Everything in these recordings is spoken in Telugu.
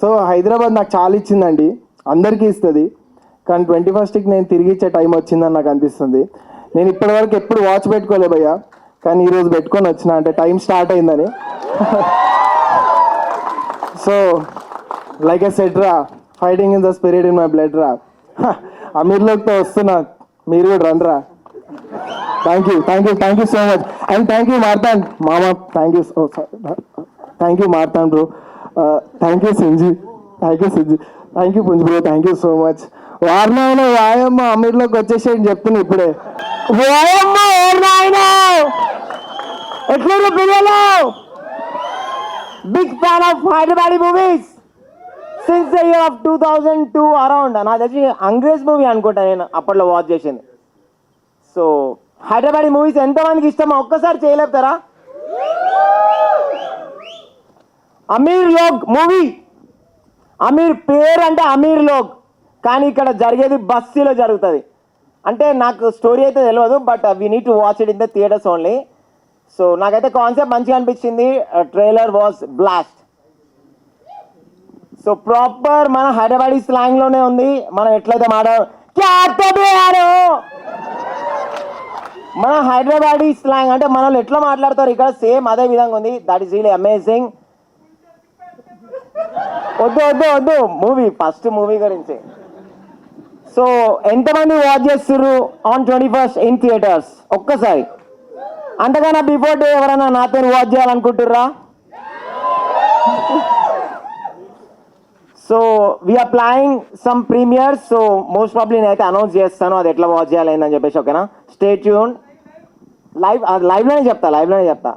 సో హైదరాబాద్ నాకు చాలా ఇచ్చిందండి, అందరికీ ఇస్తుంది. కానీ 21st నేను తిరిగి ఇచ్చే టైం వచ్చిందని నాకు అనిపిస్తుంది. నేను ఇప్పటివరకు ఎప్పుడు వాచ్ పెట్టుకోలే భయ్యా, కానీ ఈరోజు పెట్టుకొని వచ్చిన, అంటే టైం స్టార్ట్ అయిందని. సో లైక్ ఐ సెడ్ రా, fighting in the spirit in my blood రా. అమీర్లోక్తో వస్తున్నా, మీరు కూడా రండి రా. Thank you so much. And thank you Marthand మామ, thank you Marthand bro, thank you సింజీ, thank you Punj bro, thank you so much. వారణాయన వాయమ్మ అమీర్లోకి వచ్చేసేయండి చెప్తున్నా ఇప్పుడే. వాయమ్మ వారణాయన ఎట్లా పిల్లలు, big fan of Hyderabadi movies since the year of 2002 around. నాకు తెలిసి అంగ్రేజ్ మూవీ అనుకుంటా నేను అప్పట్లో వాచ్ చేసింది. సో హైదరాబాదీ మూవీస్ ఎంతమందికి ఇష్టమో ఒక్కసారి చేయలేపుతారా? అమీర్ లోగ్ మూవీ, అమీర్ పేరు అంటే అమీర్ లోగ్, కానీ ఇక్కడ జరిగేది బస్తీలో జరుగుతుంది. అంటే నాకు స్టోరీ అయితే తెలియదు, but we need to watch it in the theatres only. So నాకైతే కాన్సెప్ట్ మంచిగా అనిపించింది. Trailer was blast. So proper మన హైదరాబాదీ స్లాంగ్లోనే ఉంది. మనం ఎట్లయితే మన హైదరాబాదీ స్లాంగ్ అంటే మనల్ని ఎట్లా మాట్లాడతారు ఇక్కడ సేమ్ అదే విధంగా ఉంది. That is really amazing. వద్దు మూవీ, ఫస్ట్ మూవీ గురించి. సో ఎంతమంది వాచ్ చేస్తున్నారు ఆన్ 21st ఇన్ థియేటర్స్? ఒక్కసారి. అంతకన్నా బిఫోర్ డే ఎవరైనా నాతో వాచ్ చేయాలనుకుంటుర్రా? So we are planning some premieres. So most probably నేనైతే అనౌన్స్ చేస్తాను అది ఎట్లా వాచ్ చేయాలని చెప్పేసి. ఓకేనా? Stay tune. లైవ్లోనే చెప్తా.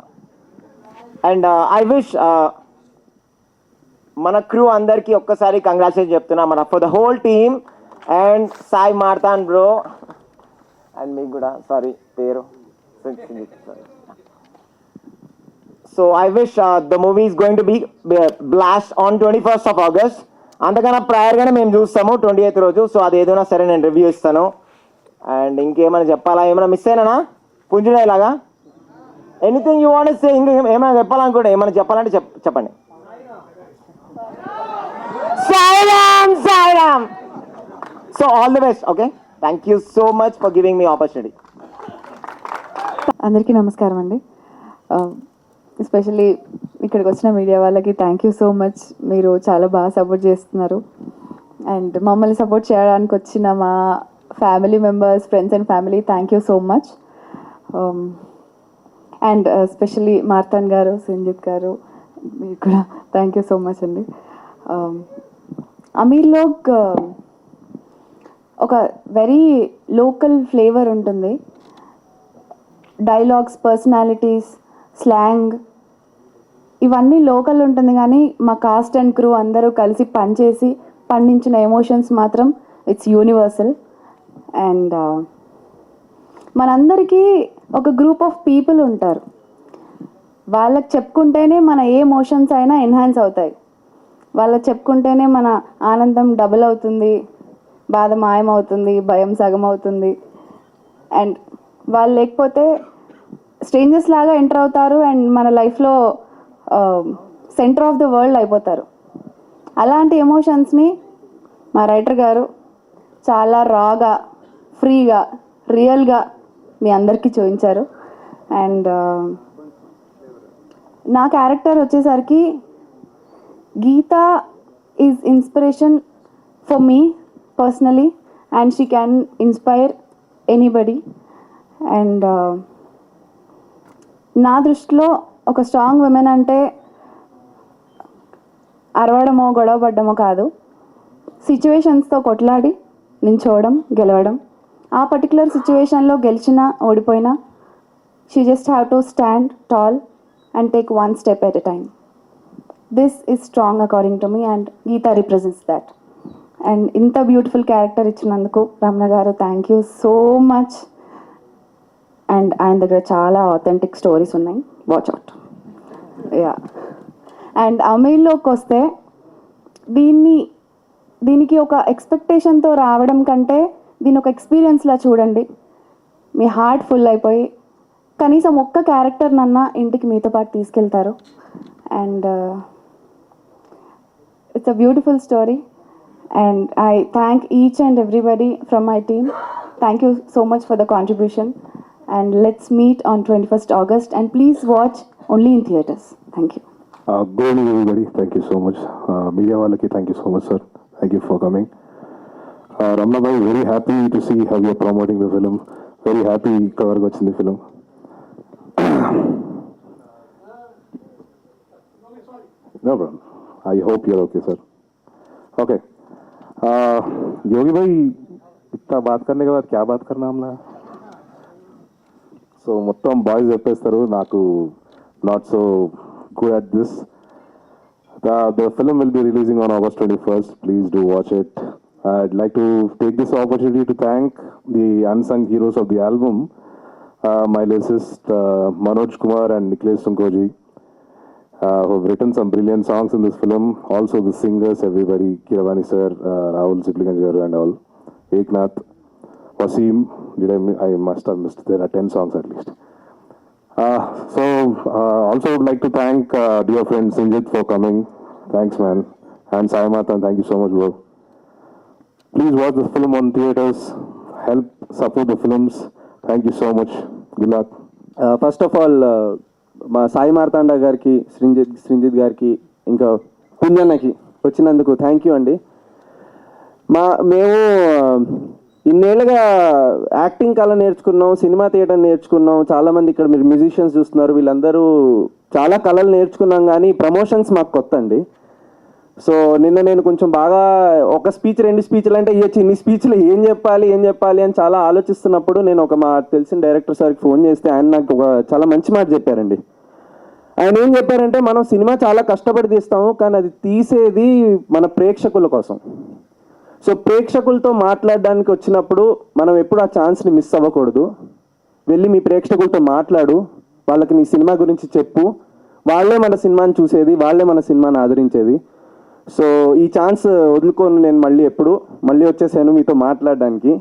అండ్ ఐ విష్ మన క్రూ అందరికీ ఒక్కసారి కంగ్రాచులేషన్ చెప్తున్నా, మన for the whole team. And Sai Marthand bro, and మీకు కూడా సారీ పేరు. So I wish the movie is going to be blast on 21st of August. అంతకన్నా ప్రయర్గానే మేము చూస్తాము 28th రోజు. సో అది ఏదైనా సరే నేను రివ్యూ ఇస్తాను. అండ్ ఇంకేమైనా చెప్పాలా? ఏమైనా మిస్ అయినా పుంజుడా ఇలాగా? Anything you want say? ఇంకా ఏమైనా చెప్పాలనుకుంటే, ఏమైనా చెప్పాలంటే చెప్పండి. Sairam. So all the best. Okay, thank you so much for giving me opportunity. అందరికీ నమస్కారం అండి. ఎస్పెషల్లీ ఇక్కడికి వచ్చిన మీడియా వాళ్ళకి థ్యాంక్ యూ సో మచ్. మీరు చాలా బాగా సపోర్ట్ చేస్తున్నారు. అండ్ మమ్మల్ని సపోర్ట్ చేయడానికి వచ్చిన మా family members, friends and family, thank you so much. And especially Marthand గారు, సంజిత్ గారు, మీకు కూడా థ్యాంక్ యూ సో మచ్ అండి. అమీర్ లోగ్ ఒక వెరీ లోకల్ ఫ్లేవర్ ఉంటుంది. డైలాగ్స్, పర్సనాలిటీస్, స్లాంగ్ ఇవన్నీ లోకల్ ఉంటుంది. కానీ మా కాస్ట్ అండ్ క్రూ అందరూ కలిసి పనిచేసి పండించిన ఎమోషన్స్ మాత్రం ఇట్స్ యూనివర్సల్. అండ్ మనందరికీ ఒక గ్రూప్ ఆఫ్ పీపుల్ ఉంటారు. వాళ్ళకి చెప్పుకుంటేనే మన ఏ ఎమోషన్స్ అయినా ఎన్హాన్స్ అవుతాయి. వాళ్ళకి చెప్పుకుంటేనే మన ఆనందం డబుల్ అవుతుంది, బాధ మాయమవుతుంది, భయం సగం అవుతుంది. అండ్ వాళ్ళు లేకపోతే స్ట్రేంజర్స్ లాగా ఎంటర్ అవుతారు అండ్ మన లైఫ్లో సెంటర్ ఆఫ్ ద వరల్డ్ అయిపోతారు. అలాంటి ఎమోషన్స్ని మా రైటర్ గారు చాలా రాగా, ఫ్రీగా, రియల్గా మీ అందరికీ చూపించారు. అండ్ నా క్యారెక్టర్ వచ్చేసరికి Geetha is inspiration for me personally and she can inspire anybody. And నా దృష్టిలో ఒక స్ట్రాంగ్ విమెన్ అంటే అరవడమో గొడవ పడ్డమో కాదు, సిచ్యువేషన్స్తో కొట్లాడి నించోవడం, గెలవడం. ఆ పర్టికులర్ సిచ్యువేషన్లో గెలిచినా ఓడిపోయినా she just have to stand tall and take one step at a time. This is strong according to me and Geetha represents that. And ఇంత బ్యూటిఫుల్ క్యారెక్టర్ ఇచ్చినందుకు రమణ గారు thank you so much. And ఆయన దగ్గర చాలా ఆథెంటిక్ స్టోరీస్ ఉన్నాయి, వాచ్ అవుట్. యా. అండ్ అమీర్లోకి వస్తే దీనికి ఒక ఎక్స్పెక్టేషన్తో రావడం కంటే దీని ఒక ఎక్స్పీరియన్స్లా చూడండి. మీ హార్ట్ ఫుల్ అయిపోయి కనీసం ఒక్క క్యారెక్టర్నన్నా ఇంటికి మీతో పాటు తీసుకెళ్తారు. And it's a beautiful story, and I thank each and everybody from my team. Thank you so much for the contribution, and let's meet on 21st August, and please watch only in theaters. Thank you. Good evening, everybody. Thank you so much. Media Walaki, thank you so much, sir. Thank you for coming. Ramna bhai, very happy to see how you're promoting the film. Very happy cover in the film. No problem. I hope you're okay, sir. Okay. योगी भाई इतना बात करने के बाद क्या बात करना हमला సో మొత్తం బాయ్స్ చెప్పేస్తారు నాకు not so good at this the film will be releasing on August 21st. Please do watch it. I'd like to take this opportunity to thank the unsung heroes of the album, my lyricist Manoj Kumar and Nikhilesh Tunkoji, who have written some brilliant songs in this film. Also the singers, everybody, Kiravani sir, Rahul Sipliganjar and all, Eknath, Wasim, I must have missed, there are 10 songs at least. Also would like to thank dear friend Sinjit for coming. Thanks man. And Sai Matan, thank you so much bro. Please watch the film on theaters. Help support the films. Thank you so much. Good luck. First of all మా సాయి మార్తాండ గారికి శ్రీంజిత్ గారికి ఇంకా పుంజన్నకి వచ్చినందుకు థ్యాంక్ యూ అండి. మేము ఇన్నేళ్ళుగా యాక్టింగ్ కళ నేర్చుకున్నాం, సినిమా థియేటర్ నేర్చుకున్నాం, చాలామంది ఇక్కడ మీరు మ్యూజిషియన్స్ చూస్తున్నారు, వీళ్ళందరూ చాలా కళలు నేర్చుకున్నాం, కానీ ప్రమోషన్స్ మాకు కొత్త అండి. సో నిన్న నేను కొంచెం బాగా ఒక స్పీచ్ 2 స్పీచ్లు అంటే ఇవ్వచ్చు, ఇన్ని స్పీచ్లు ఏం చెప్పాలి అని చాలా ఆలోచిస్తున్నప్పుడు నేను మా తెలిసిన డైరెక్టర్ సార్కి ఫోన్ చేస్తే ఆయన నాకు ఒక చాలా మంచి మాట చెప్పారండి. ఆయన ఏం చెప్పారంటే, మనం సినిమా చాలా కష్టపడి తీస్తాము, కానీ అది తీసేది మన ప్రేక్షకుల కోసం. సో ప్రేక్షకులతో మాట్లాడడానికి వచ్చినప్పుడు మనం ఎప్పుడు ఆ ఛాన్స్ని మిస్ అవ్వకూడదు. వెళ్ళి మీ ప్రేక్షకులతో మాట్లాడు, వాళ్ళకి నీ సినిమా గురించి చెప్పు, వాళ్ళే మన సినిమాని చూసేది, వాళ్ళే మన సినిమాని ఆదరించేది. సో ఈ ఛాన్స్ వదులుకొని నేను మళ్ళీ వచ్చేసాను మీతో మాట్లాడడానికి.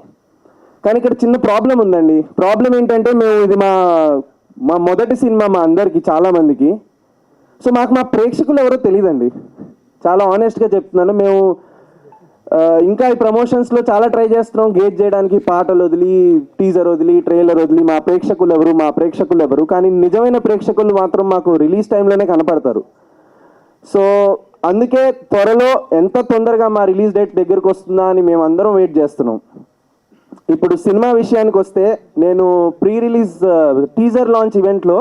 కానీ ఇక్కడ చిన్న ప్రాబ్లం ఉందండి. ప్రాబ్లం ఏంటంటే, ఇది మా మొదటి సినిమా మా అందరికీ, చాలామందికి. సో మాకు మా ప్రేక్షకులు ఎవరో తెలియదండి, చాలా ఆనెస్ట్గా చెప్తున్నాను. మేము ఇంకా ఈ ప్రమోషన్స్లో చాలా ట్రై చేస్తున్నాం గేజ్ చేయడానికి, పాటలు వదిలి, టీజర్ వదిలి, ట్రైలర్ వదిలి, మా ప్రేక్షకులు ఎవరు, కానీ నిజమైన ప్రేక్షకులు మాత్రం మాకు రిలీజ్ టైంలోనే కనపడతారు. సో అందుకే త్వరలో ఎంత తొందరగా మా రిలీజ్ డేట్ దగ్గరకు వస్తుందా అని మేము అందరం వెయిట్ చేస్తున్నాం. ఇప్పుడు సినిమా విషయానికి వస్తే, నేను ప్రీ రిలీజ్ టీజర్ లాంచ్ ఈవెంట్లో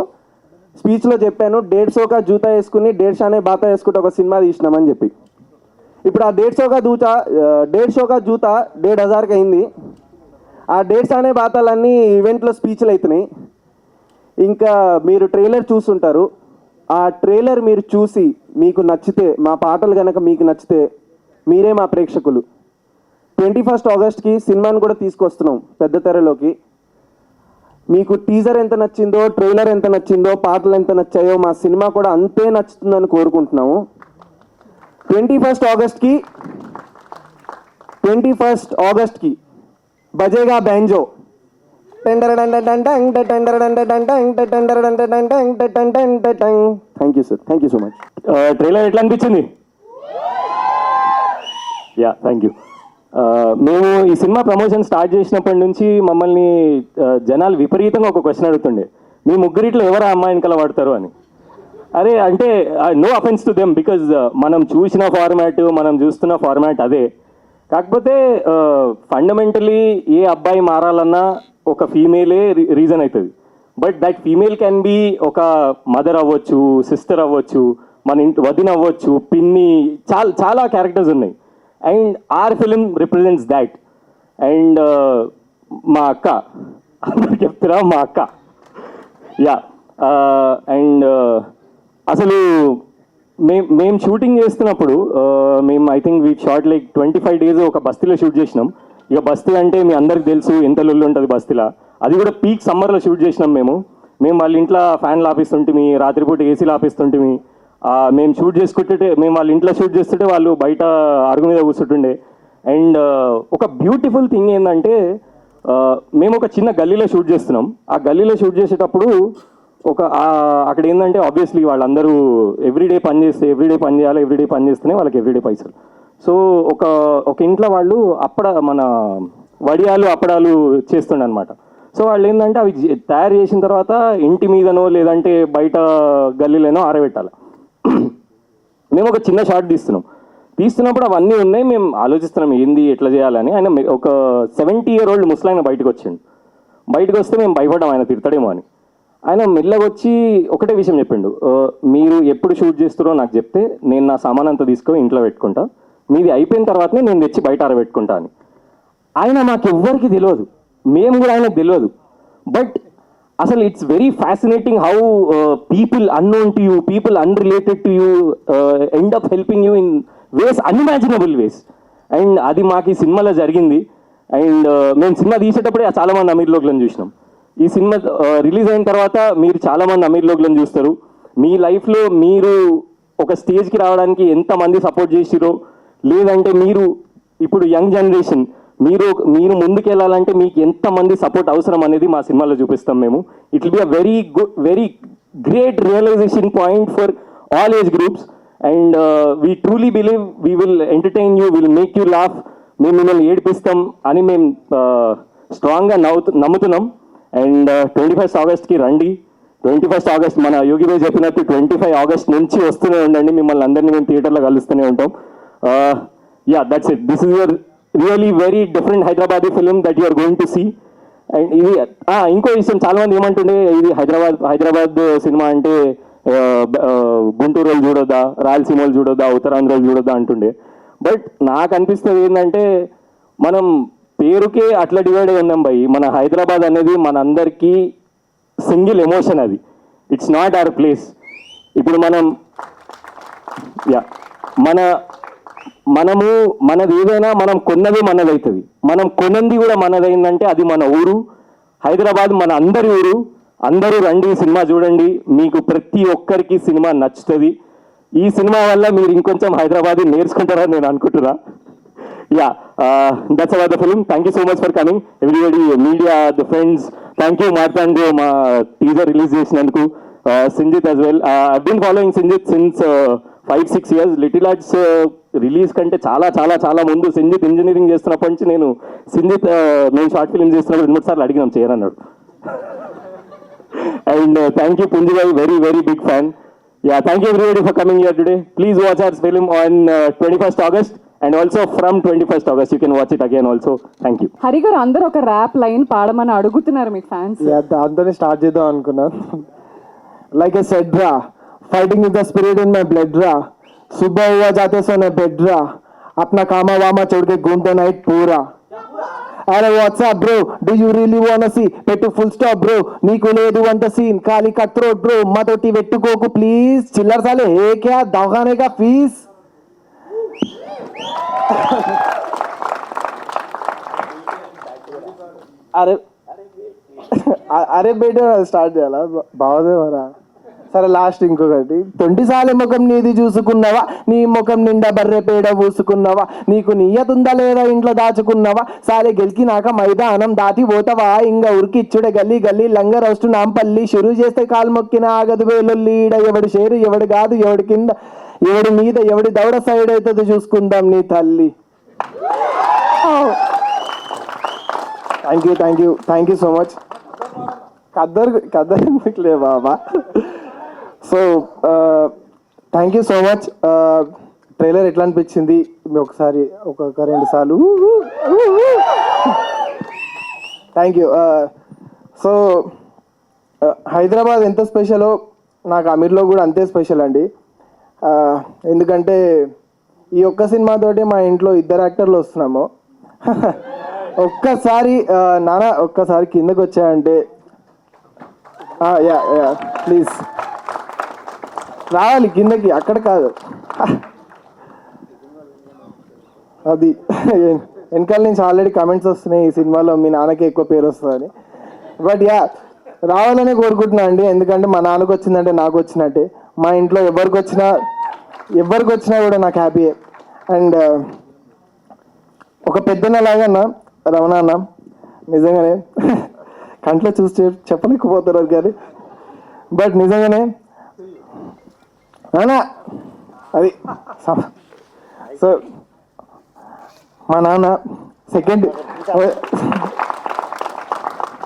స్పీచ్లో చెప్పాను, 150 का జూతా వేసుకుని 150 ने బాతా వేసుకుంటే ఒక సినిమా తీసినామని చెప్పి. ఇప్పుడు ఆ 150 का జూతా 1,500కి అయింది. ఆ 150 ने బాతాలన్నీ ఈవెంట్లో స్పీచ్లు అవుతున్నాయి. ఇంకా మీరు ట్రైలర్ చూస్తుంటారు, ఆ ట్రైలర్ మీరు చూసి మీకు నచ్చితే, మా పాటలు కనుక మీకు నచ్చితే, మీరే మా ప్రేక్షకులు. 21st ఆగస్ట్కి సినిమాని కూడా తీసుకొస్తున్నాం పెద్ద తెరలోకి. మీకు టీజర్ ఎంత నచ్చిందో, ట్రైలర్ ఎంత నచ్చిందో, పాటలు ఎంత నచ్చాయో, మా సినిమా కూడా అంతే నచ్చుతుందని కోరుకుంటున్నాము. 21st ఆగస్ట్కి Bajega banjo. Thank you sir, thank you so much. Trailer ఎట్లా అనిపించింది? Thank you. మేము ఈ సినిమా ప్రమోషన్ స్టార్ట్ చేసినప్పటి నుంచి మమ్మల్ని జనాలు విపరీతంగా ఒక క్వశ్చన్ అడుగుతుండే, మీ ముగ్గురిట్లో ఎవరు అమ్మాయిని కల వాడతారు అని. అరే అంటే no offence to them, because మనం చూసిన ఫార్మాట్, మనం చూస్తున్న ఫార్మాట్ అదే. కాకపోతే ఫండమెంటలీ ఏ అబ్బాయి మారాలన్నా ఒక ఫీమేలే రీజన్ అవుతుంది. But that female can be ఒక మదర్ అవ్వచ్చు, సిస్టర్ అవ్వచ్చు, మన ఇంటి వదిన అవ్వచ్చు, పిన్ని, చాలా క్యారెక్టర్స్ ఉన్నాయి. And our film represents that. And మా అక్క, అందరు చెప్తారా మా అక్క. అండ్ అసలు మేము షూటింగ్ చేస్తున్నప్పుడు మేము I think we short like 25 days ఒక బస్తీలో షూట్ చేసినాం. ఇక బస్తీ అంటే మీ అందరికి తెలుసు ఎంత లొల్లు ఉంటుంది బస్తీలో. అది కూడా పీక్ సమ్మర్లో షూట్ చేసినాం. మేము వాళ్ళ ఇంట్లో ఫ్యాన్లు ఆపిస్తుంటిమి, రాత్రిపూట ఏసీలు ఆపిస్తుంటిమి. మేము వాళ్ళ ఇంట్లో షూట్ చేస్తుంటే వాళ్ళు బయట అరుగు మీద కూర్చుంటుండే. అండ్ ఒక బ్యూటిఫుల్ థింగ్ ఏంటంటే, మేము ఒక చిన్న గల్లీలో షూట్ చేస్తున్నాం. ఆ గల్లీలో షూట్ చేసేటప్పుడు అక్కడ ఏంటంటే ఆబ్వియస్లీ వాళ్ళందరూ ఎవ్రీడే పని చేయాలి, ఎవ్రీడే పని చేస్తేనే వాళ్ళకి ఎవ్రీడే పైసలు. సో ఒక ఇంట్లో వాళ్ళు మన వడియాలు అప్పడాలు చేస్తుండే అనమాట. సో వాళ్ళు ఏంటంటే అవి తయారు చేసిన తర్వాత ఇంటి మీదనో లేదంటే బయట గల్లీలోనో ఆరబెట్టాలి. మేము ఒక చిన్న షార్ట్ తీస్తున్నప్పుడు అవన్నీ ఉన్నాయి, మేము ఆలోచిస్తున్నాం ఏంది ఎట్లా చేయాలని. ఆయన ఒక 70-year-old ముసలాయన బయటకు వస్తే మేము భయపడ్డాం ఆయన తిడతాడేమో అని. ఆయన మెల్లగా వచ్చి ఒకటే విషయం చెప్పిండు, మీరు ఎప్పుడు షూట్ చేస్తారో నాకు చెప్తే నేను నా సామాన్ అంతా తీసుకొని ఇంట్లో పెట్టుకుంటా, మీది అయిపోయిన తర్వాతనే నేను తెచ్చి బయట ఆరబెట్టుకుంటా అని. ఆయన మాకు ఎవ్వరికి తెలియదు, మేము కూడా ఆయనకు తెలియదు. బట్ అసలు it's very fascinating how people unknown to you, people unrelated to you end up helping you in ways, unimaginable ways. And అది మాకు ఈ సినిమాలో జరిగింది. అండ్ మేము సినిమా తీసేటప్పుడే చాలామంది అమీర్ లోక్లను చూసినాం. ఈ సినిమా రిలీజ్ అయిన తర్వాత మీరు చాలామంది అమీర్ లోక్లను చూస్తారు. మీ లైఫ్లో మీరు ఒక స్టేజ్కి రావడానికి ఎంతమంది సపోర్ట్ చేసిరో, లేదంటే మీరు ఇప్పుడు యంగ్ జనరేషన్ మీరు ముందుకు వెళ్ళాలంటే మీకు ఎంతమంది సపోర్ట్ అవసరం అనేది మా సినిమాలో చూపిస్తాం మేము. It will be a very great realisation point for all age groups. And we truly believe we will entertain you, will make you laugh, మేము మిమ్మల్ని ఏడిపిస్తాం అని మేము స్ట్రాంగ్గా నమ్ముతున్నాం. అండ్ 21st ఆగస్ట్కి రండి. 21st ఆగస్ట్ మన యోగి భాయ్ చెప్పినట్టు 25 ఆగస్ట్ నుంచి వస్తూనే ఉండండి, మిమ్మల్ని అందరినీ మేము థియేటర్లో కలుస్తూనే ఉంటాం. That's it. This is your really very different Hyderabadi film that you are going to see. And ఇది ఇంకో విషయం, చాలామంది ఏమంటుండే ఇది హైదరాబాద్ సినిమా అంటే గుంటూరు వాళ్ళు చూడొద్దా, రాయలసీమలు చూడొద్దా, ఉత్తరాంధ్రలు చూడొద్దా అంటుండే. బట్ నాకు అనిపిస్తుంది ఏంటంటే మనం పేరుకే అట్లా డివైడ్ అయి ఉన్నాం భయ్. మన హైదరాబాద్ అనేది మనందరికీ సింగిల్ ఎమోషన్, అది ఇట్స్ నాట్ అవర్ ప్లేస్. ఇప్పుడు మనది ఏదైనా మనం కొన్నది మనదవుతుంది, మనం కొనంది కూడా మనదైందంటే అది మన ఊరు. హైదరాబాద్ మన అందరి ఊరు. అందరూ రండి, సినిమా చూడండి, మీకు ప్రతి ఒక్కరికి సినిమా నచ్చుతుంది. ఈ సినిమా వల్ల మీరు ఇంకొంచెం హైదరాబాద్ నేర్చుకుంటారని నేను అనుకుంటున్నా. That's about the film. Thank you so much for coming everybody, media, the friends. Thank you మార్తాండ్రో మా టీజర్ రిలీజ్ చేసినందుకు. Sinjit as well. I've been following Sinjit since 5-6 years. Little arts release కంటే చాలా ముందు సింజిత్ ఇంజనీరింగ్ చేస్తున్నప్పటి నుంచి మేము షార్ట్ ఫిల్మ్ చేస్తున్నప్పుడు 2-3 సార్లు అడిగినాం చేయరన్నాడు. And thank you Punji bhai, very big fan. Thank you everybody for coming here today. Please watch our film on 21st August and also from 21st August you can watch it again also. Thank you. Hari garu, అందరూ ఒక ర్యాప్ లైన్ పాడమని అడుగుతున్నారు మీ ఫ్యాన్స్. దాంతోనే స్టార్ట్ చేద్దాం అనుకున్నాను. Like I said, fighting is the spirit in my blood. सुबह हुआ जाते सोने बेड अपना कामा वामा छोड़ के घूमते नाइट पूरा. अरे WhatsApp bro, do you really want see పెట్టు ఫుల్ స్టాప్ బ్రో, నీకు లేదు అంత సీన్, ఖాళీ కట్ త్రోట్ బ్రో, మాతోటి పెట్టుకోకు ప్లీజ్, చిల్లర సాలే ఏ క్యా దవాఖానే కా ఫీస్. అరే బయట స్టార్ట్ చేయాలా బాగుందేమరా. సరే లాస్ట్ ఇంకొకటి. 20 సార్లు ముఖం నీది చూసుకున్నావా, నీ ముఖం నిండా బర్రె పేడ పూసుకున్నావా, నీకు నియ్యతుందా లేదా ఇంట్లో దాచుకున్నావా, సాలే గెలికినాక మైదానం దాటి పోతావా, ఇంకా ఉరికిచ్చుడే గల్లీ లంగర్ వస్తు నాంపల్లి, షురు చేస్తే కాలు మొక్కిన ఆగదు వేలొల్లి, ఈడ ఎవడు షేరు ఎవడు కాదు, ఎవడి కింద ఎవడి మీద ఎవడి దవడ సైడ్ అవుతుందో చూసుకుందాం నీ తల్లి. Thank you so much. కద్దరు ఎందుకులే బాబా. So thank you so much. Trailer ఎట్లా అనిపించింది ఒకసారి ఒక 2 సార్లు థ్యాంక్ యూ. సో హైదరాబాద్ ఎంత స్పెషలో నాకు అమీర్లో కూడా అంతే స్పెషల్ అండి. ఎందుకంటే ఈ ఒక్క సినిమాతోటి మా ఇంట్లో 2 యాక్టర్లు వస్తున్నాము. ఒక్కసారి నాన్న ఒక్కసారి కిందకు వచ్చాయంటే ప్లీజ్ రావాలి కిందకి, అక్కడ కాదు. అది వెనకాల నుంచి ఆల్రెడీ కమెంట్స్ వస్తున్నాయి, ఈ సినిమాలో మీ నాన్నకి ఎక్కువ పేరు వస్తుందని. బట్ రావాలనే కోరుకుంటున్నా అండి, ఎందుకంటే మా నాన్నకు వచ్చిందంటే నాకు వచ్చినట్టే, మా ఇంట్లో ఎవరికి వచ్చినా కూడా నాకు హ్యాపీయే. అండ్ ఒక పెద్దనలాగా అన్న రమణ అన్న, నిజంగానే కంట్లో చూసి చెప్పలేకపోతున్నారు కానీ బట్ నిజంగానే నాన్న అది సో మా నాన్న సెకండ్.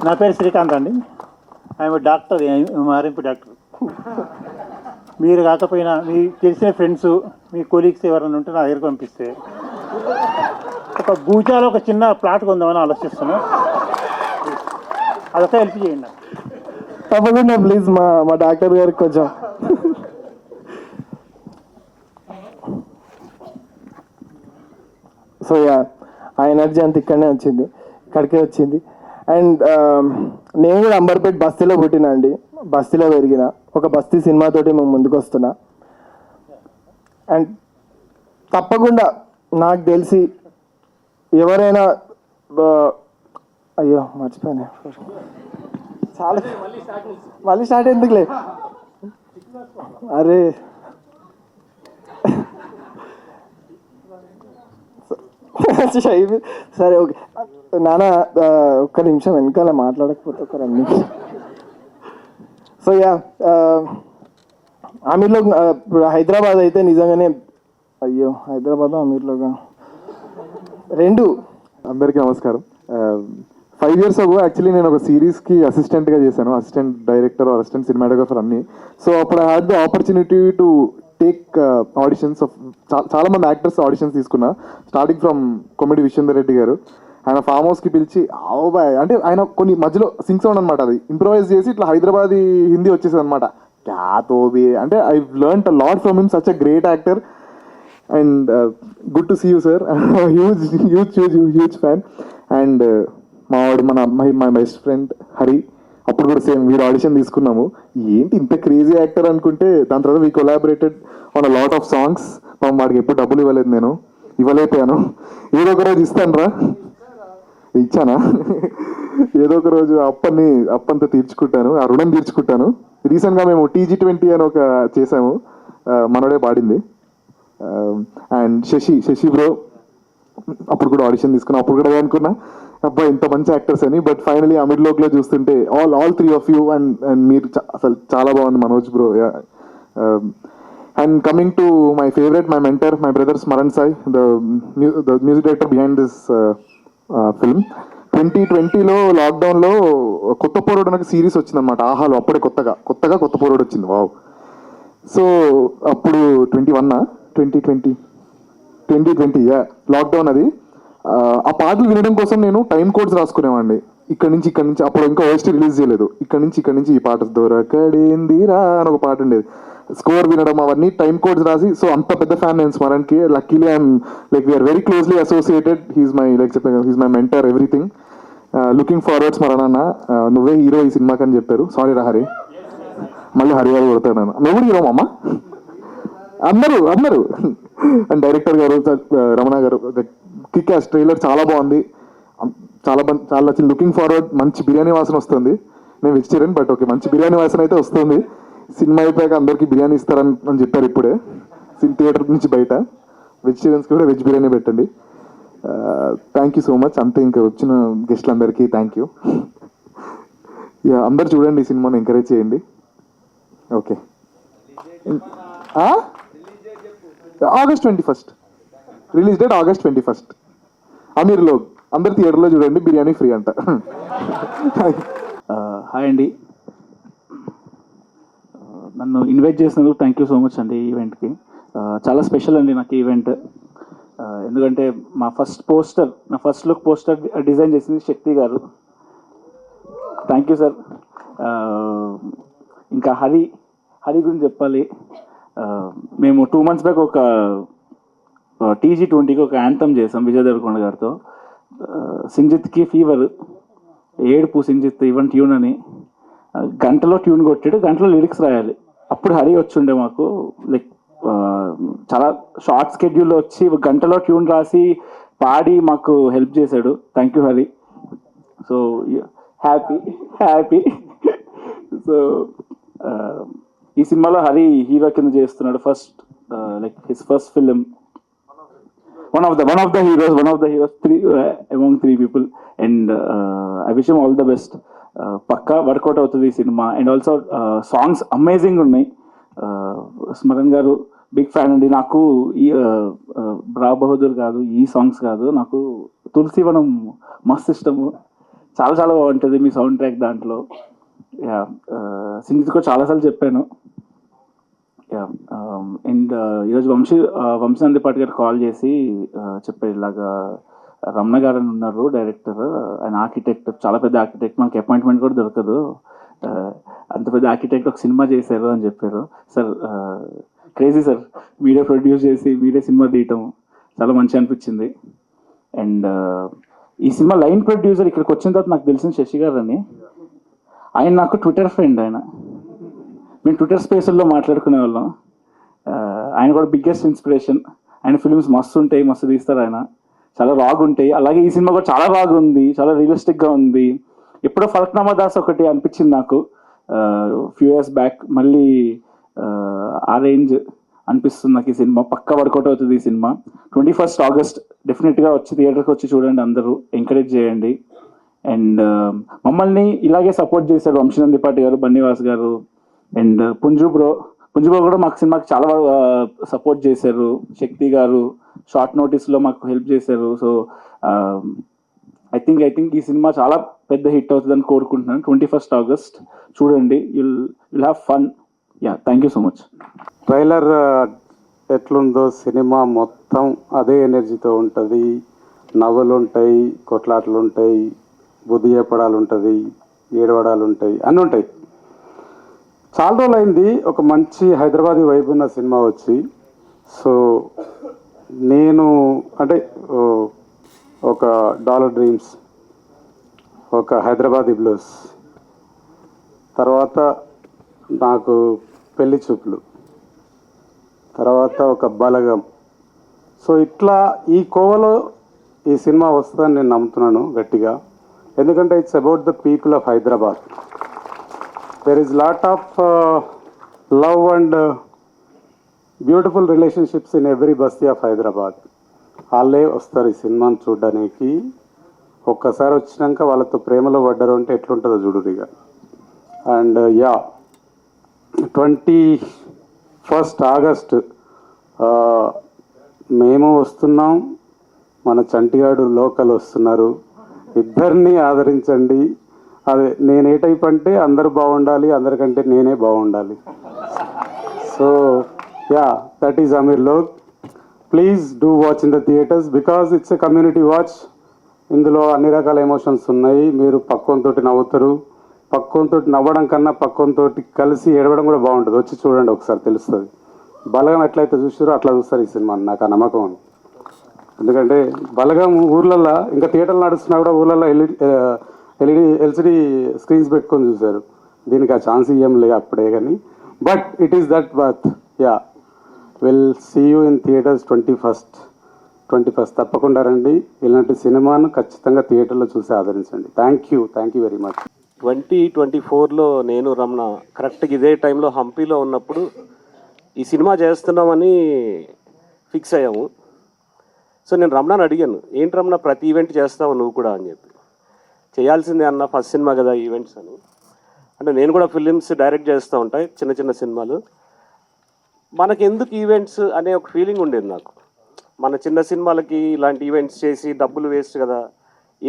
నా పేరు శ్రీకాంత్ అండి. I'm doctor, RMP doctor. మీరు కాకపోయినా మీ తెలిసిన ఫ్రెండ్స్, మీ కొలీగ్స్ ఎవరైనా ఉంటే నా దగ్గరికి పంపిస్తే ఒక బూచాలో ఒక చిన్న ప్లాట్ కొందామని ఆలోచిస్తున్నాను. అదొక హెల్ప్ చేయండి. తప్పకుండా ప్లీజ్ మా డాక్టర్ గారికి కొంచెం. సో యా, ఆ ఎనర్జీ అంత ఇక్కడనే వచ్చింది, ఇక్కడికే వచ్చింది. అండ్ నేను కూడా అంబర్పేట్ బస్తీలో పుట్టినా అండి, బస్తీలో పెరిగిన. ఒక బస్తీ సినిమాతోటి మేము ముందుకు వస్తున్నా. అండ్ తప్పకుండా నాకు తెలిసి ఎవరైనా అయ్యో మర్చిపోయాను, చాలా మళ్ళీ స్టార్ట్ ఎందుకులే. అరే సరే ఓకే నాన్న, ఒక్క నిమిషం వెనకాల మాట్లాడకపోతే ఒక 2 నిమిషం. సో యా, అమీర్లో ఇప్పుడు హైదరాబాద్ అయితే నిజంగానే అయ్యో హైదరాబాద్ అమీర్లోగా 2. అందరికీ నమస్కారం. 5 years ago యాక్చువల్లీ నేను ఒక సిరీస్కి అసిస్టెంట్గా చేశాను, అసిస్టెంట్ డైరెక్టర్, అసిస్టెంట్ సినిమాటోగ్రఫర్ అన్ని. సో అప్పుడు I had the opportunity to take auditions of చాలా మంది యాక్టర్స్ ఆడిషన్స్ తీసుకున్నా. స్టార్టింగ్ ఫ్రమ్ కొమిడి విశ్వేందర్ రెడ్డి గారు, ఆయన ఫామ్ హౌస్కి పిలిచి బాయ్ అంటే ఆయన కొన్ని మధ్యలో సింగ్ సౌండ్ అనమాట, అది ఇంప్రూవైజ్ చేసి ఇట్లా హైదరాబాదీ హిందీ వచ్చేసింది అనమాట. క్యా తోబి అంటే I learned a lot from him, such a great actor. And good to see you sir, huge fan. And మావాడు మై బెస్ట్ ఫ్రెండ్ హరి, అప్పుడు కూడా సేమ్ మీరు ఆడిషన్ తీసుకున్నాము. ఏంటి ఇంత క్రేజీ యాక్టర్ అనుకుంటే దాని తర్వాత we collaborated on a lot of songs. వాడికి ఎప్పుడు డబ్బులు ఇవ్వలేదు, నేను ఇవ్వలేకపోయాను. ఏదో ఒక రోజు ఇస్తాను రా, ఇచ్చానా? ఏదో ఒక రోజు అప్పంతా తీర్చుకుంటాను, ఆ రుణం తీర్చుకుంటాను. రీసెంట్గా మేము TG20 అని ఒక చేసాము, మనోడే పాడింది. అండ్ శశి బ్రో అప్పుడు కూడా ఆడిషన్ తీసుకున్నా. అప్పుడు కూడా అనుకున్నా అబ్బాయి ఇంత మంచి యాక్టర్స్ అని. బట్ ఫైనలీ అమీర్లోక్లో చూస్తుంటే ఆల్ 3 of you అండ్ మీరు అసలు చాలా బాగుంది Manoj bro. And coming to my favourite, my mentor, my brother Smaran Sai, the music director behind this film. 2020లో లాక్డౌన్లో కొత్త పోరోడు నాకు సిరీస్ వచ్చిందనమాట ఆహాలో. అప్పుడే కొత్తగా కొత్త పోరోడు వచ్చింది. వావ్. సో అప్పుడు 2020 లాక్డౌన్ అది. ఆ పాటలు వినడం కోసం నేను టైం కోడ్స్ రాసుకునేవాడిని. ఇక్కడ నుంచి అప్పుడు ఇంకా ఓఎస్టీ రిలీజ్ చేయలేదు. ఇక్కడ నుంచి ఈ పాట దొరకడేందిరా అని ఒక పాట ఉండేది. స్కోర్ వినడం అవన్నీ టైం కోడ్స్ రాసి. సో అంత పెద్ద ఫ్యాన్ నేను స్మరణ్కి. Luckily I'm like we're very closely associated. He's my mentor, everything. Looking forward Smaran అన్న, నువ్వే హీరో ఈ సినిమాకి అని చెప్పారు. సారీ రా హరి, మళ్ళీ హరివారు కొడతాడు నన్ను. నువ్వు కూడా హీరో అమ్మ, అందరూ. అండ్ డైరెక్టర్ గారు రమణ గారు, కిక్ యాస్ ట్రైలర్ చాలా బాగుంది, చాలా నచ్చింది. Looking forward. మంచి బిర్యానీ వాసన వస్తుంది. నేను వెజిటేరియన్ బట్ ఓకే, మంచి బిర్యానీ వాసన అయితే వస్తుంది. సినిమా అయిపోయాక అందరికీ బిర్యానీ ఇస్తారని చెప్పారు ఇప్పుడే థియేటర్ నుంచి బయట. వెజిటేరియన్స్కి కూడా వెజ్ బిర్యానీ పెట్టండి. Thank you so much. అంతే, ఇంకా వచ్చిన గెస్ట్లందరికీ థ్యాంక్ యూ. అందరు చూడండి ఈ సినిమాని, ఎంకరేజ్ చేయండి. Okay. August 21st release date, August 21st. అమీర్లో అందరు థియేటర్లో చూడండి, బిర్యానీ ఫ్రీ అంట. హాయ్ అండి, నన్ను ఇన్వైట్ చేసినందుకు థ్యాంక్ యూ సో మచ్ అండి. ఈ ఈవెంట్కి చాలా స్పెషల్ అండి నాకు ఈవెంట్. ఎందుకంటే నా ఫస్ట్ లుక్ పోస్టర్ డిజైన్ చేసింది శక్తి గారు. Thank you sir. ఇంకా హరి గురించి చెప్పాలి. మేము 2 months బ్యాక్ ఒక TG20కి ఒక యాంథమ్ చేసాం విజయ్ దేవరకొండ గారితో. సింజిత్కి ఫీవర్, ఏడుపు సింజిత్ ఈవెన్ ట్యూన్ అని. గంటలో ట్యూన్ కొట్టాడు, గంటలో లిరిక్స్ రాయాలి. అప్పుడు హరి వచ్చిండే మాకు, లైక్ చాలా షార్ట్ స్కెడ్యూల్లో వచ్చి గంటలో ట్యూన్ రాసి పాడి మాకు హెల్ప్ చేశాడు. Thank you Hari. So happy. So ఈ సినిమాలో హరి హీరో కింద చేస్తున్నాడు. First like his first film. one of the heroes, 3 among 3 people, and I wish him all the best. పక్కా వర్కౌట్ అవుతుంది ఈ సినిమా. అండ్ ఆల్సో సాంగ్స్ అమేజింగ్ ఉన్నాయి. స్మరణ్ గారు బిగ్ ఫ్యాన్ అండి. నాకు ఈ బ్రా బహదూర్ కాదు, ఈ సాంగ్స్ కాదు, నాకు తులసివనం మస్తు ఇష్టము. చాలా చాలా బాగుంటుంది మీ సౌండ్ ట్రాక్ దాంట్లో. యా, సింగిత్కో చాలాసార్లు చెప్పాను. యా, అండ్ ఈరోజు వంశీ పాటి గారు కాల్ చేసి చెప్పారు, ఇలాగా రమణ గారు అని ఉన్నారు డైరెక్టర్, ఆయన ఆర్కిటెక్ట్, చాలా పెద్ద ఆర్కిటెక్ట్, మనకి అపాయింట్మెంట్ కూడా దొరకదు, అంత పెద్ద ఆర్కిటెక్ట్ ఒక సినిమా చేశారు అని చెప్పారు. సార్ క్రేజీ సార్, మీరే ప్రొడ్యూస్ చేసి మీరే సినిమా తీయటం చాలా మంచి అనిపించింది. అండ్ ఈ సినిమా లైన్ ప్రొడ్యూసర్ ఇక్కడికి వచ్చిన తర్వాత నాకు తెలిసిన శశి గారు అని, ఆయన నాకు ట్విట్టర్ ఫ్రెండ్. మేము ట్విట్టర్ స్పేస్లో మాట్లాడుకునే వాళ్ళం. ఆయన కూడా బిగ్గెస్ట్ ఇన్స్పిరేషన్. ఆయన ఫిల్మ్స్ మస్తు ఉంటాయి, మస్తు తీస్తారు, ఆయన చాలా బాగుంటాయి. అలాగే ఈ సినిమా కూడా చాలా బాగుంది, చాలా రియలిస్టిక్గా ఉంది. ఎప్పుడో ఫలక్నామా దాస్ ఒకటి అనిపించింది నాకు ఫ్యూ ఇయర్స్ బ్యాక్, మళ్ళీ ఆ రేంజ్ అనిపిస్తుంది నాకు ఈ సినిమా. పక్కా వర్కౌట్ అవుతుంది ఈ సినిమా. 21 ఆగస్ట్ డెఫినెట్గా వచ్చి థియేటర్కి వచ్చి చూడండి, అందరూ ఎంకరేజ్ చేయండి. అండ్ మమ్మల్ని ఇలాగే సపోర్ట్ చేశారు వంశీ పాటి గారు, బన్నీవాస్ గారు, అండ్ పుంజు బ్రో కూడా మాకు సినిమాకి చాలా సపోర్ట్ చేశారు. శక్తి గారు షార్ట్ నోటీస్లో మాకు హెల్ప్ చేశారు. సో ఐ థింక్ ఈ సినిమా చాలా పెద్ద హిట్ అవుతుందని కోరుకుంటున్నాను. 21 ఆగస్ట్ చూడండి, you'll have fun. Yeah, thank you so much. Trailer ఎట్లుందో సినిమా మొత్తం అదే ఎనర్జీతో ఉంటుంది. నవ్వులు ఉంటాయి, కొట్లాటలు ఉంటాయి, బుద్ధి చెప్పడాలు ఉంటుంది, ఏడవడాలు ఉంటాయి, అన్నీ ఉంటాయి. చాలా రోజులు అయింది ఒక మంచి హైదరాబాదీ వైబ్ ఉన్న సినిమా వచ్చి. సో నేను అంటే ఒక డాలర్ డ్రీమ్స్, ఒక హైదరాబాదీ బ్లూస్, తర్వాత నాకు పెళ్లి చూపులు, తర్వాత ఒక బలగం. సో ఇట్లా ఈ కోవలో ఈ సినిమా వస్తుందని నేను నమ్ముతున్నాను గట్టిగా. ఎందుకంటే it's about the people of Hyderabad. There is lot of love and beautiful relationships in every బస్తీ ఆఫ్ హైదరాబాద్. వాళ్ళే వస్తారు ఈ సినిమాను చూడడానికి. ఒక్కసారి వచ్చినాక వాళ్ళతో ప్రేమలో పడ్డారు అంటే ఎట్లుంటుందో చూడురిగా. అండ్ యా, 21 ఆగస్ట్ మేము వస్తున్నాం, మన చంటిగాడు లోకల్ వస్తున్నారు. ఇద్దరిని ఆదరించండి. అదే నేను ఏ టైప్ అంటే అందరూ బాగుండాలి, అందరికంటే నేనే బాగుండాలి. So yeah, that is Ameer Lok. Please do watch in the theatres because it's a community watch. ఇందులో అన్ని రకాల ఎమోషన్స్ ఉన్నాయి. మీరు పక్కంతోటి నవ్వుతారు. పక్కంతోటి నవ్వడం కన్నా పక్కంతోటి కలిసి ఏడవడం కూడా బాగుంటుంది. వచ్చి చూడండి ఒకసారి, తెలుస్తుంది. బలగం ఎట్లయితే చూసారో అట్లా చూస్తారు ఈ సినిమా, నాకు ఆ నమ్మకం ఉంది. ఎందుకంటే బలగం ఊర్లల్లో ఇంకా థియేటర్లు నడుస్తున్నా కూడా ఊర్లలో ఎల్సిడి స్క్రీన్స్ పెట్టుకొని చూశారు. దీనికి ఆ ఛాన్స్ ఇవ్వం లే అప్పుడే కానీ. But it is that birth. Ya, will see you in theatres 21 తప్పకుండా రండి. ఇలాంటి సినిమాను ఖచ్చితంగా థియేటర్లో చూసి ఆదరించండి. Thank you very much. 2024లో నేను రమణ కరెక్ట్గా ఇదే టైంలో హంపీలో ఉన్నప్పుడు ఈ సినిమా చేస్తున్నామని ఫిక్స్ అయ్యాము. సో నేను రమణని అడిగాను, ఏంటి రమణ ప్రతి ఈవెంట్ చేస్తావు నువ్వు కూడా అని చెప్పి. చేయాల్సిందే అన్న, ఫస్ట్ సినిమా కదా ఈవెంట్స్ అని. అంటే నేను కూడా ఫిలిమ్స్ డైరెక్ట్ చేస్తూ ఉంటాయి, చిన్న చిన్న సినిమాలు. మనకి ఎందుకు ఈవెంట్స్ అనే ఒక ఫీలింగ్ ఉండేది నాకు. మన చిన్న సినిమాలకి ఇలాంటి ఈవెంట్స్ చేసి డబ్బులు వేస్ట్ కదా,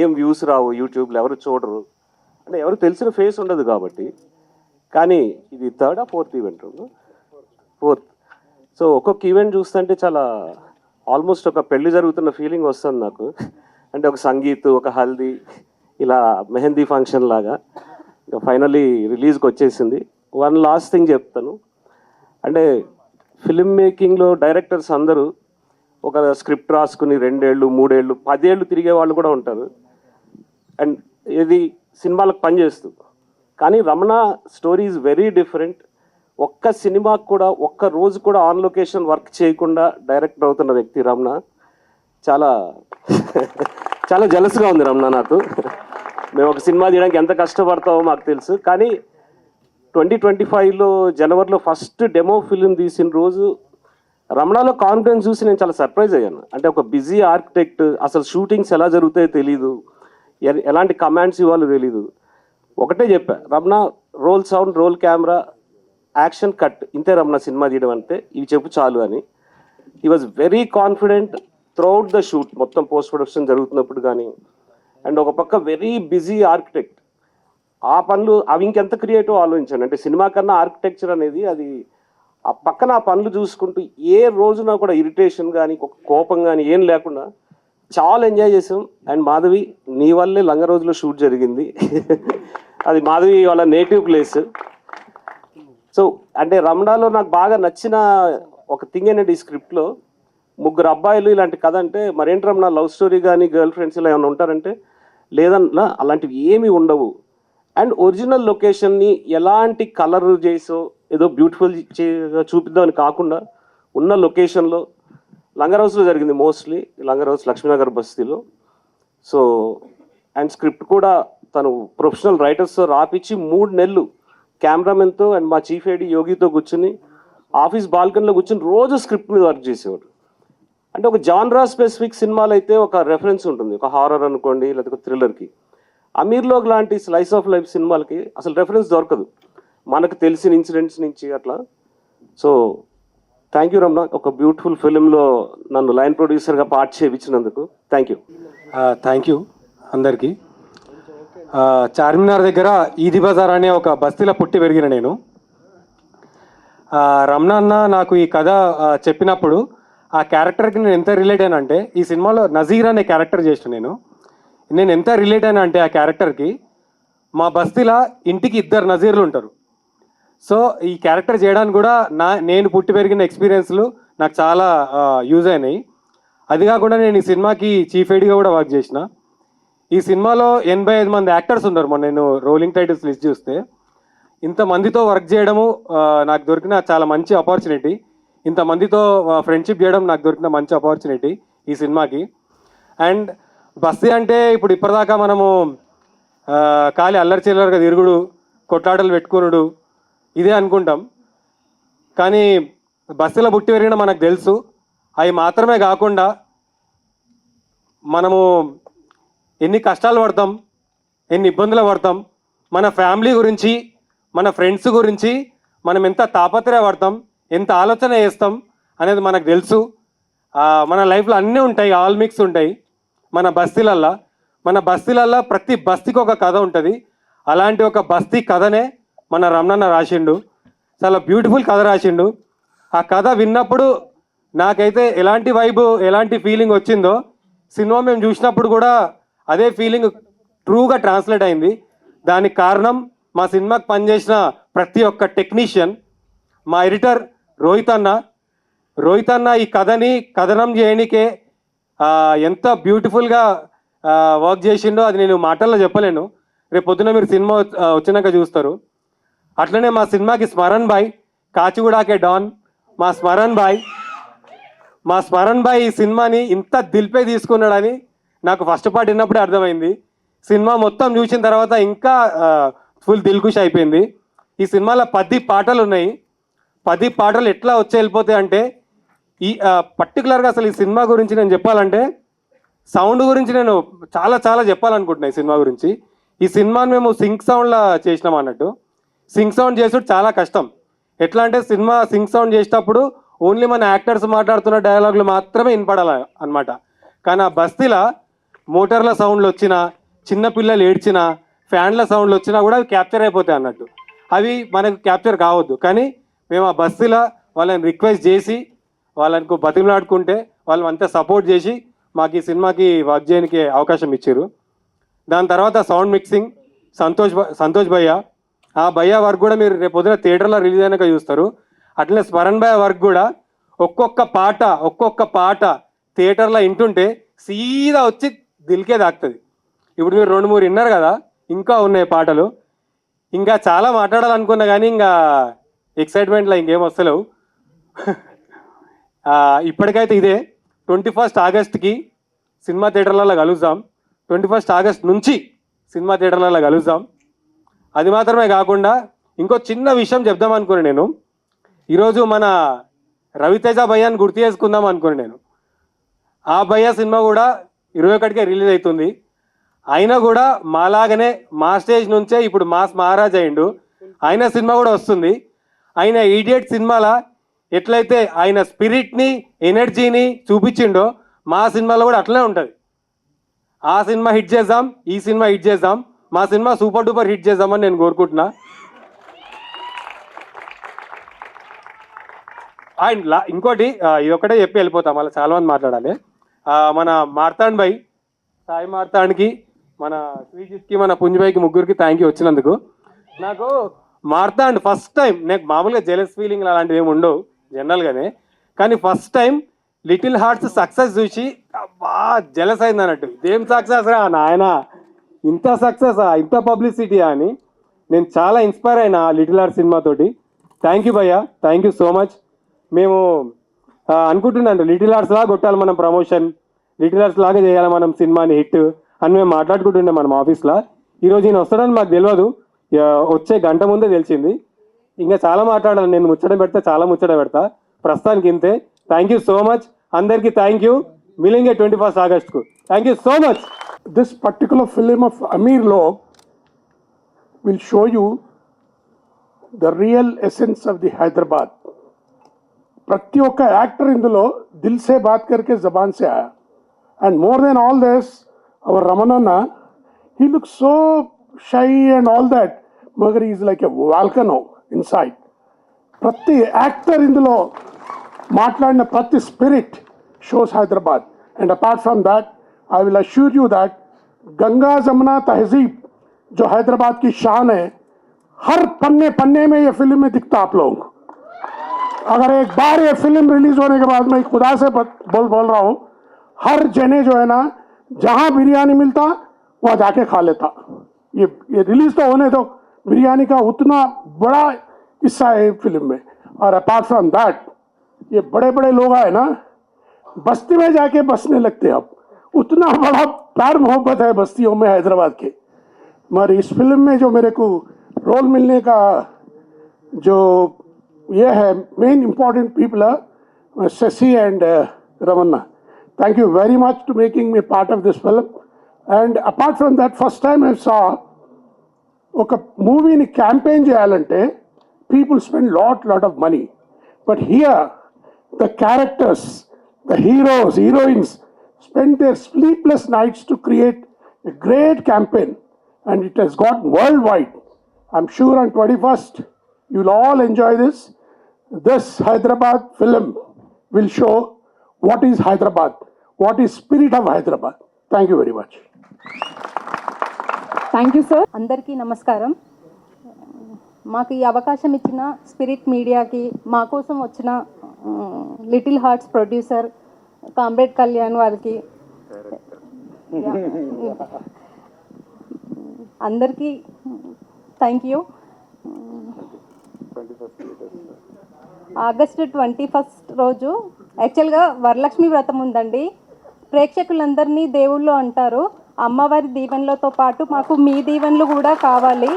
ఏం వ్యూస్ రావు, యూట్యూబ్లో ఎవరు చూడరు, అంటే ఎవరు తెలిసిన ఫేస్ ఉండదు కాబట్టి. కానీ ఇది 3rd or 4th event, 4th. So ఒక్కొక్క ఈవెంట్ చూస్తుంటే చాలా ఆల్మోస్ట్ ఒక పెళ్లి జరుగుతున్న ఫీలింగ్ వస్తుంది నాకు. అంటే ఒక సంగీత్, ఒక హల్దీ, ఇలా మెహందీ ఫంక్షన్ లాగా. ఇంకా ఫైనలీ రిలీజ్కి వచ్చేసింది. వన్ లాస్ట్ థింగ్ చెప్తాను, అంటే ఫిల్మ్ మేకింగ్లో డైరెక్టర్స్ అందరూ ఒక స్క్రిప్ట్ రాసుకుని 2 ఏళ్ళు 3 ఏళ్ళు 10 ఏళ్ళు తిరిగే వాళ్ళు కూడా ఉంటారు. అండ్ ఇది సినిమాలకు పనిచేస్తూ. కానీ Ramana story is very different. ఒక్క సినిమాకు కూడా ఒక్క రోజు కూడా ఆన్ లొకేషన్ వర్క్ చేయకుండా డైరెక్టర్ అవుతున్న వ్యక్తి రమణ. చాలా చాలా జలస్గా ఉంది రమణ నాకు. మేము ఒక సినిమా తీయడానికి ఎంత కష్టపడతామో మాకు తెలుసు. కానీ 2025లో జనవరిలో ఫస్ట్ డెమో ఫిలిం తీసిన రోజు రమణలో కాన్ఫిడెన్స్ చూసి నేను చాలా సర్ప్రైజ్ అయ్యాను. అంటే ఒక బిజీ ఆర్కిటెక్ట్, అసలు షూటింగ్స్ ఎలా జరుగుతాయో తెలీదు, ఎలాంటి కమాండ్స్ ఇవ్వాలో తెలీదు. ఒకటే చెప్పా, Ramana roll sound, roll camera, action, cut, ఇంతే రమణ సినిమా తీయడం అంటే, ఇవి చెప్పు చాలు అని. He was very confident throughout the shoot, మొత్తం పోస్ట్ ప్రొడక్షన్ జరుగుతున్నప్పుడు కానీ. అండ్ ఒక పక్క వెరీ బిజీ ఆర్కిటెక్ట్. ఆ పనులు అవి ఇంకెంత క్రియేటివ్ ఆలోచించండి. అంటే సినిమా కన్నా ఆర్కిటెక్చర్ అనేది అది ఆ పక్కన ఆ పనులు చూసుకుంటూ ఏ రోజున కూడా ఇరిటేషన్ కానీ కోపం కానీ ఏం లేకుండా చాలా ఎంజాయ్ చేసాం. అండ్ మాధవి, నీ వల్లే లంగ రోజులో షూట్ జరిగింది. అది మాధవి వాళ్ళ నేటివ్ ప్లేస్. సో అంటే రమణాలో నాకు బాగా నచ్చిన ఒక థింగ్ ఏంటంటే, ఈ స్క్రిప్ట్లో ముగ్గురు అబ్బాయిలు ఇలాంటి కథ అంటే, మరేంటి రమణ లవ్ స్టోరీ కానీ గర్ల్ ఫ్రెండ్స్ ఇలా ఏమైనా ఉంటారంటే, లేదన్నా అలాంటివి ఏమీ ఉండవు. అండ్ ఒరిజినల్ లొకేషన్ని ఎలాంటి కలర్ చేసో ఏదో బ్యూటిఫుల్ చూపిద్దామని కాకుండా ఉన్న లొకేషన్లో లంగర్ జరిగింది, మోస్ట్లీ లంగర్ హౌస్ లక్ష్మీనగర్ బస్తీలో. సో అండ్ స్క్రిప్ట్ కూడా తను ప్రొఫెషనల్ రైటర్స్తో రాపిచ్చి 3 నెలలు కెమెరామెన్తో అండ్ మా చీఫ్ ఎడి యోగితో కూర్చుని ఆఫీస్ బాల్కనీలో కూర్చుని రోజు స్క్రిప్ట్ మీద వర్క్ చేసేవాడు. అంటే ఒక జాన్రా స్పెసిఫిక్ సినిమాలు అయితే ఒక రెఫరెన్స్ ఉంటుంది, ఒక హారర్ అనుకోండి లేకపోతే ఒక థ్రిల్లర్కి. అమీర్లోగ్ లాంటి స్లైస్ ఆఫ్ లైఫ్ సినిమాలకి అసలు రెఫరెన్స్ దొరకదు మనకు తెలిసిన ఇన్సిడెంట్స్ నుంచి అట్లా. సో థ్యాంక్ యూ రమణ, ఒక బ్యూటిఫుల్ ఫిలింలో నన్ను లైన్ ప్రొడ్యూసర్గా పార్ట్ చేయించినందుకు థ్యాంక్ యూ. థ్యాంక్ యూ అందరికీ. చార్మినార్ దగ్గర ఈది బజార్ అనే ఒక బస్తీలో పుట్టి పెరిగిన నేను. రమణ అన్న నాకు ఈ కథ చెప్పినప్పుడు ఆ క్యారెక్టర్కి నేను ఎంత రిలేట్ అయినా, ఈ సినిమాలో నజీర్ అనే క్యారెక్టర్ చేసిన నేను ఎంత రిలేట్ అయినా అంటే ఆ క్యారెక్టర్కి, మా బస్తీలో ఇంటికి 2 నజీర్లు ఉంటారు. సో ఈ క్యారెక్టర్ చేయడానికి కూడా నేను పుట్టి పెరిగిన ఎక్స్పీరియన్స్లు నాకు చాలా యూజ్ అయినాయి. అది కాకుండా నేను ఈ సినిమాకి చీఫ్ ఎడిగా కూడా వర్క్ చేసిన. ఈ సినిమాలో 85 మంది యాక్టర్స్ ఉన్నారు. మొన్న నేను రోలింగ్ టైటిల్స్ లిస్ట్ చూస్తే ఇంతమందితో వర్క్ చేయడము నాకు దొరికిన చాలా మంచి ఆపర్చునిటీ. ఇంతమందితో ఫ్రెండ్షిప్ చేయడం నాకు దొరికిన మంచి ఆపర్చునిటీ ఈ సినిమాకి. అండ్ బస్తీ అంటే ఇప్పుడు ఇప్పటిదాకా మనము ఖాళీ అల్లరి చిల్లరగా తిరుగుడు, కొట్లాటలు పెట్టుకునుడు ఇదే అనుకుంటాం. కానీ బస్తీలో పుట్టి పెరిగిన మనకు తెలుసు, అవి మాత్రమే కాకుండా మనము ఎన్ని కష్టాలు పడతాం, ఎన్ని ఇబ్బందులు పడతాం, మన ఫ్యామిలీ గురించి, మన ఫ్రెండ్స్ గురించి మనం ఎంత తాపత్రయపడతాం, ఎంత ఆలోచన చేస్తాం అనేది మనకు తెలుసు. మన లైఫ్లో అన్నీ ఉంటాయి, ఆల్ మిక్స్ ఉంటాయి మన బస్తీలల్లో. ప్రతి బస్తీకి ఒక కథ ఉంటుంది. అలాంటి ఒక బస్తీ కథనే మన రమణన్న రాసిండు. చాలా బ్యూటిఫుల్ కథ రాసిండు. ఆ కథ విన్నప్పుడు నాకైతే ఎలాంటి వైబు, ఎలాంటి ఫీలింగ్ వచ్చిందో సినిమా మేము చూసినప్పుడు కూడా అదే ఫీలింగ్ ట్రూగా ట్రాన్స్లేట్ అయింది. దానికి కారణం మా సినిమాకి పనిచేసిన ప్రతి ఒక్క టెక్నీషియన్, మా ఎడిటర్ రోహిత్ అన్న ఈ కథని కథనం చేయనికే ఎంత బ్యూటిఫుల్గా వర్క్ చేసిండో అది నేను మాటల్లో చెప్పలేను. రేపు పొద్దున మీరు సినిమా వచ్చినాక చూస్తారు. అట్లనే మా సినిమాకి స్మరణ్ భాయ్, కాచిగూడాకే డాన్, మా స్మరణ్ భాయ్ ఈ సినిమాని ఇంత దిల్పే తీసుకున్నాడని నాకు ఫస్ట్ పార్ట్ విన్నప్పుడే అర్థమైంది. సినిమా మొత్తం చూసిన తర్వాత ఇంకా ఫుల్ దిల్కుష్ అయిపోయింది. ఈ సినిమాలో 10 పాటలు ఉన్నాయి. 10 పాటలు ఎట్లా వచ్చి వెళ్ళిపోతాయి అంటే, ఈ పర్టికులర్గా అసలు ఈ సినిమా గురించి నేను చెప్పాలంటే సౌండ్ గురించి నేను చాలా చెప్పాలనుకుంటున్నాను. ఈ సినిమా గురించి, ఈ సినిమాని మేము సింక్ సౌండ్లా చేసినాం అన్నట్టు. సింక్ సౌండ్ చేసుడు చాలా కష్టం. ఎట్లా అంటే సినిమా సింక్ సౌండ్ చేసేటప్పుడు ఓన్లీ మన యాక్టర్స్ మాట్లాడుతున్న డైలాగులు మాత్రమే వినపడాలి అనమాట. కానీ ఆ బస్తీలో మోటార్ల సౌండ్లు వచ్చినా, చిన్నపిల్లలు ఏడ్చినా, ఫ్యాన్ల సౌండ్లు వచ్చినా కూడా అవి క్యాప్చర్ అయిపోతాయి అన్నట్టు. అవి మనకు క్యాప్చర్ కావద్దు. కానీ మేము ఆ బస్తీలో వాళ్ళని రిక్వెస్ట్ చేసి వాళ్ళకు బతిమలాడుకుంటే వాళ్ళు అంతా సపోర్ట్ చేసి మాకు ఈ సినిమాకి వర్క్ చేయడానికి అవకాశం ఇచ్చారు. దాని తర్వాత సౌండ్ మిక్సింగ్ సంతోష్ భయ్య. ఆ భయ్య వర్క్ కూడా మీరు రేపు పొద్దున థియేటర్లో రిలీజ్ అయినాక చూస్తారు. అట్లనే స్మరణ్ భయ్య వర్క్ కూడా ఒక్కొక్క పాట థియేటర్లో వింటుంటే సీదా వచ్చి దిల్కే దాక్తుంది. ఇప్పుడు మీరు 2-3 విన్నారు కదా, ఇంకా ఉన్నాయి పాటలు. ఇంకా చాలా మాట్లాడాలనుకున్నా కానీ ఇంకా ఎక్సైట్మెంట్లో ఇంకేం వస్తలేవు. ఇప్పటికైతే ఇదే 21 ఆగస్ట్కి సినిమా థియేటర్లలో కలుద్దాం. 21 ఆగస్ట్ నుంచి సినిమా థియేటర్లలో కలుద్దాం. అది మాత్రమే కాకుండా ఇంకో చిన్న విషయం చెప్దాం అనుకుని నేను ఈరోజు మన రవితేజ భయ్యాన్ని గుర్తు చేసుకుందాం అనుకుని నేను. ఆ భయ్య సినిమా కూడా 21కే రిలీజ్ అవుతుంది. అయినా కూడా మాలాగనే మా స్టేజ్ నుంచే ఇప్పుడు మాస్ మహారాజ్ అయిండు. ఆయన సినిమా కూడా వస్తుంది. ఆయన ఈడియట్ సినిమాలో ఎట్లయితే ఆయన స్పిరిట్ని ఎనర్జీని చూపించిండో మా సినిమాలో కూడా అట్లనే ఉంటుంది. ఆ సినిమా హిట్ చేద్దాం, ఈ సినిమా హిట్ చేద్దాం, మా సినిమా సూపర్ డూపర్ హిట్ చేద్దామని నేను కోరుకుంటున్నా. అండ్ ఇంకోటి ఇది ఒకటే చెప్పి వెళ్ళిపోతాం, మళ్ళీ చాలా మంది మాట్లాడాలి. మన మార్తాండ్ భాయ్, సాయి మార్తాండ్కి, మన శ్రీజిత్కి, మన పుంజిబాయికి ముగ్గురికి థ్యాంక్ యూ వచ్చినందుకు. నాకు మార్తాండ్ ఫస్ట్ టైం, నాకు మామూలుగా జెలస్ ఫీలింగ్ అలాంటివి ఏమి ఉండవు జనరల్గానే, కానీ first time little hearts success చూసి బాగా జెలస్ అయింది అన్నట్టు. ఇదేం సక్సెస్ రా నాయన, ఇంత సక్సెసా, ఇంత పబ్లిసిటీ అని నేను చాలా ఇన్స్పైర్ అయినా లిటిల్ హార్ట్స్ సినిమాతోటి. థ్యాంక్ యూ భయ్యా, థ్యాంక్ యూ సో మచ్. మేము అనుకుంటున్నాను లిటిల్ హార్ట్స్ లాగా కొట్టాలి మనం ప్రమోషన్, లిటిల్ హార్ట్స్ లాగా చేయాలి మనం సినిమాని హిట్ అని మేము మాట్లాడుకుంటుండే మనం ఆఫీస్లో. ఈరోజు ఈయన వస్తాడని మాకు తెలియదు, వచ్చే గంట ముందే తెలిసింది. ఇంకా చాలా మాట్లాడాలి, నేను ముచ్చట పెడతా, చాలా ముచ్చట పెడతా. ప్రస్తుతానికి ఇంతే. థ్యాంక్ యూ సో మచ్ అందరికీ, థ్యాంక్ యూ. మిలింగే 21 ఆగస్ట్కు. Thank you so much. This particular film of Amir Log will show you the real essence of the Hyderabad. प्रति ओका एक्टर इंदुलो दिल से बात करके जबान से आया. And more than all this, our Ramanana, he looks so shy and all that, magar he is like a volcano inside. प्रति actor इंदुलो మాట్లాడిన ప్రతి spirit shows Hyderabad. And apart from that, I will assure you that Ganga Jamuna तहजीब जो हैदराबाद की शान है, हर पन्ने पन्ने में ये फिल्म में दिखता आप लोगों को. अगर एक बार ये फिल्म रिलीज होने के बाद, मैं खुदा से बोल रहा हूँ, हर जने जो है ना, जहाँ बिरयानी मिलता वहाँ जाके खा लेता. ये रिलीज तो होने दो, बिरयानी का उतना बड़ा हिस्सा है फिल्म में. और अपार्ट फ्रॉम दैट, ये बड़े बड़े लोग आए ना, बस्ती में जाके बसने लगते. अब उतना बड़ा प्यार मोहब्बत है बस्तियों में हैदराबाद के. मगर इस फिल्म में जो मेरे को रोल मिलने का जो ये है, मेन इम्पॉर्टेंट पीपल है Shashi and Ramanna. Thank you very much to making me part of this film. And apart from that, first time I saw ఒక మూవీని క్యాంపెయిన్ చేయాలంటే people spend lot of money. But here, the characters, the heroes, heroines spend their sleepless nights to create a great campaign, and it has gone worldwide. I'm sure on 21st, you'll all enjoy this. This Hyderabad film will show what is Hyderabad, what is spirit of Hyderabad. Thank you very much. Thank you sir. అందరికీ నమస్కారం. మాకు ఈ అవకాశం ఇచ్చిన స్పిరిట్ మీడియాకి, మా కోసం వచ్చిన little hearts producer comrade Kalyan వారికి, అందరికీ థ్యాంక్ యూ. ఆగస్టు 21 రోజు యాక్చువల్గా వరలక్ష్మి వ్రతం ఉందండి. ప్రేక్షకులందరినీ దేవుళ్ళు అంటారు. అమ్మవారి దీవెనలతో పాటు మాకు మీ దీవెనలు కూడా కావాలి.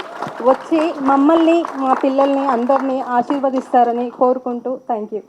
వచ్చి మమ్మల్ని, మా పిల్లల్ని అందరినీ ఆశీర్వదిస్తారని కోరుకుంటూ థ్యాంక్ యూ.